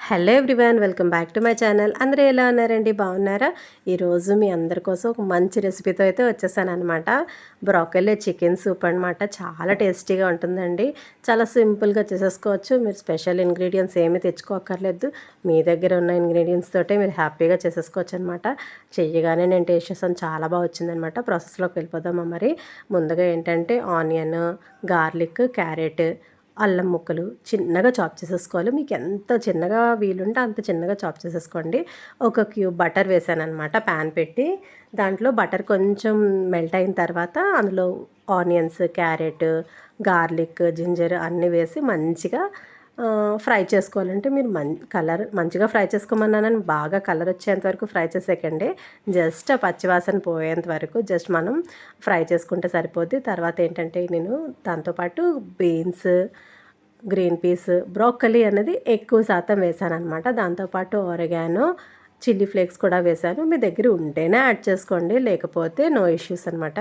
Hello everyone, welcome back to my channel. అందరూ ఎలా ఉన్నారండి? బాగున్నారా? ఈరోజు మీ అందరి కోసం ఒక మంచి రెసిపీతో అయితే వచ్చేసాను అనమాట. బ్రోకలీ చికెన్ సూప్ అనమాట. చాలా టేస్టీగా ఉంటుందండి. చాలా సింపుల్గా చేసేసుకోవచ్చు. మీరు స్పెషల్ ఇంగ్రీడియంట్స్ ఏమీ తెచ్చుకోక్కర్లేదు. మీ దగ్గర ఉన్న ఇంగ్రీడియంట్స్ తోటే మీరు హ్యాపీగా చేసేసుకోవచ్చు అనమాట. చెయ్యగానే నేను టేస్ట్ చేసాను, చాలా బాగా వచ్చిందనమాట. ప్రాసెస్లోకి వెళ్ళిపోదామా మరి. ముందుగా ఏంటంటే ఆనియన్, గార్లిక్, క్యారెట్, అల్లం ముక్కలు చిన్నగా చాప్ చేసేసుకోవాలి. మీకు ఎంత చిన్నగా వీలుంటే అంత చిన్నగా చాప్ చేసేసుకోండి. ఒక క్యూబ్ బటర్ వేసానమాట ప్యాన్ పెట్టి. దాంట్లో బటర్ కొంచెం మెల్ట్ అయిన తర్వాత అందులో ఆనియన్స్, క్యారెట్, గార్లిక్, జింజర్ అన్నీ వేసి మంచిగా ఫ్రై చేసుకోవాలంటే మీరు కలర్ మంచిగా ఫ్రై చేసుకోమన్నానని బాగా కలర్ వచ్చేంత వరకు ఫ్రై చేసేకండి. జస్ట్ ఆ పచ్చివాసన పోయేంత వరకు జస్ట్ మనం ఫ్రై చేసుకుంటే సరిపోద్ది. తర్వాత ఏంటంటే నేను దాంతోపాటు బీన్స్, గ్రీన్ పీస్, బ్రోకలీ అనేది ఎక్కువ శాతం వేసాను అనమాట. దాంతోపాటు ఆరిగానో, చిల్లీ ఫ్లేక్స్ కూడా వేసాను. మీ దగ్గర ఉంటేనే యాడ్ చేసుకోండి, లేకపోతే నో ఇష్యూస్ అనమాట.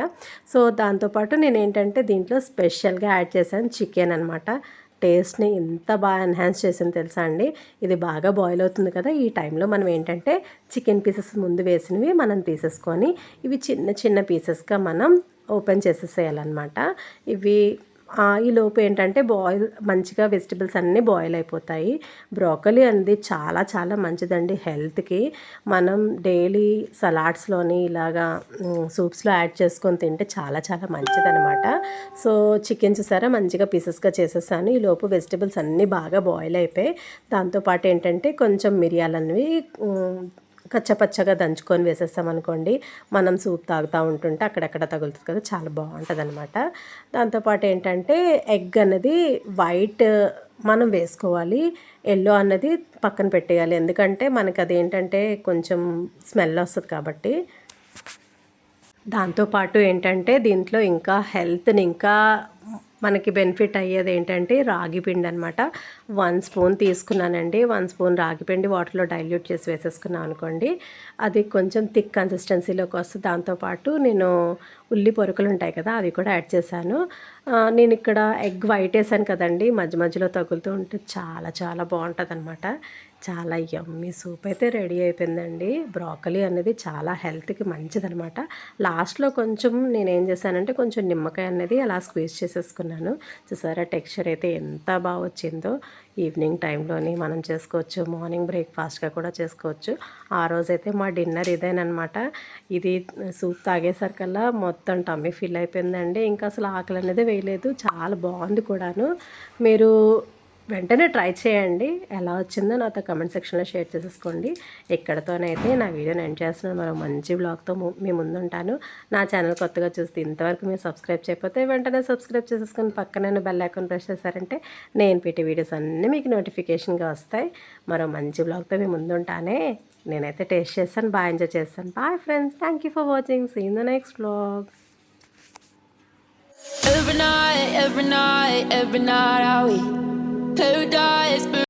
సో దాంతోపాటు నేను ఏంటంటే దీంట్లో స్పెషల్గా యాడ్ చేశాను చికెన్ అనమాట. టేస్ట్ని ఎంత బాగా ఎన్హాన్స్ చేసింది తెలుసా అండి. ఇది బాగా బాయిల్ అవుతుంది కదా, ఈ టైంలో మనం ఏంటంటే చికెన్ పీసెస్ ముందు వేసినవి మనం తీసేసుకొని ఇవి చిన్న చిన్న పీసెస్గా మనం ఓపెన్ చేసేసేయాలన్నమాట. ఇవి ఈ లోపు ఏంటంటే మంచిగా వెజిటబుల్స్ అన్నీ బాయిల్ అయిపోతాయి. బ్రోకలీ అనేది చాలా చాలా మంచిదండి హెల్త్కి. మనం డైలీ సలాడ్స్లోని ఇలాగా సూప్స్లో యాడ్ చేసుకొని తింటే చాలా చాలా మంచిదనమాట. సో చికెన్ చూసారా మంచిగా పీసెస్గా చేసేసాను. ఈ లోపు వెజిటబుల్స్ అన్నీ బాగా బాయిల్ అయిపోయి దాంతోపాటు ఏంటంటే కొంచెం మిరియాలన్నవి కచ్చపచ్చగా దంచుకొని వేసేస్తామనుకోండి, మనం సూప్ తాగుతూ ఉంటుంటే అక్కడెక్కడ తగులుతుంది కదా, చాలా బాగుంటుంది అనమాట. దాంతోపాటు ఏంటంటే ఎగ్ అన్నది వైట్ మనం వేసుకోవాలి, ఎల్లో అన్నది పక్కన పెట్టేయాలి. ఎందుకంటే మనకి అదేంటంటే కొంచెం స్మెల్ వస్తుంది కాబట్టి. దాంతోపాటు ఏంటంటే దీంట్లో ఇంకా హెల్త్ని ఇంకా మనకి బెనిఫిట్ అయ్యేది ఏంటంటే రాగి పిండి అనమాట. 1 స్పూన్ తీసుకున్నానండి. 1 స్పూన్ రాగి పిండి వాటర్లో డైల్యూట్ చేసి వేసేసుకున్నాను అనుకోండి, అది కొంచెం థిక్ కన్సిస్టెన్సీలోకి వస్తుంది. దాంతోపాటు నేను ఉల్లి పొరుకులు ఉంటాయి కదా, అవి కూడా యాడ్ చేశాను. నేను ఇక్కడ ఎగ్ వైట్ వేసాను కదండి, మధ్య మధ్యలో తగులుతూ ఉంటే చాలా చాలా బాగుంటుంది అనమాట. చాలా యమ్మీ సూప్ అయితే రెడీ అయిపోయిందండి. బ్రోకలీ అనేది చాలా హెల్త్కి మంచిదనమాట. లాస్ట్లో కొంచెం నేనేం చేశానంటే కొంచెం నిమ్మకాయ అనేది అలా స్క్వీజ్ చేసేసుకున్నాను. చూసారా టెక్స్చర్ అయితే ఎంత బాగా వచ్చిందో. ఈవినింగ్ టైంలోని మనం చేసుకోవచ్చు, మార్నింగ్ బ్రేక్ఫాస్ట్గా కూడా చేసుకోవచ్చు. ఆ రోజైతే మా డిన్నర్ ఇదేనమాట. ఇది సూప్ తాగేసరికల్లా మొత్తం టమ్మీ ఫిల్ అయిపోయిందండి. ఇంకా అసలు ఆకలి అనేది వేయలేదు. చాలా బాగుంది కూడాను. మీరు వెంటనే ట్రై చేయండి. ఎలా వచ్చిందో నాతో కమెంట్ సెక్షన్లో షేర్ చేసేసుకోండి. ఇక్కడతోనైతే నా వీడియోని ఎండ్ చేస్తున్నాను. మరో మంచి బ్లాగ్తో మీ ముందుంటాను. నా ఛానల్ కొత్తగా చూస్తే ఇంతవరకు మీరు సబ్స్క్రైబ్ చేయకపోతే వెంటనే సబ్స్క్రైబ్ చేసేసుకొని పక్కన బెల్ ఐకాన్ ప్రెస్ చేశారంటే నేను పెట్టే వీడియోస్ అన్నీ మీకు నోటిఫికేషన్గా వస్తాయి. మరో మంచి బ్లాగ్తో మీ ముందుంటానే. నేనైతే టేస్ట్ చేస్తాను, బాగా ఎంజాయ్ చేస్తాను. Bye friends, thank you for watching. See in the next blog. Every night I we paradise.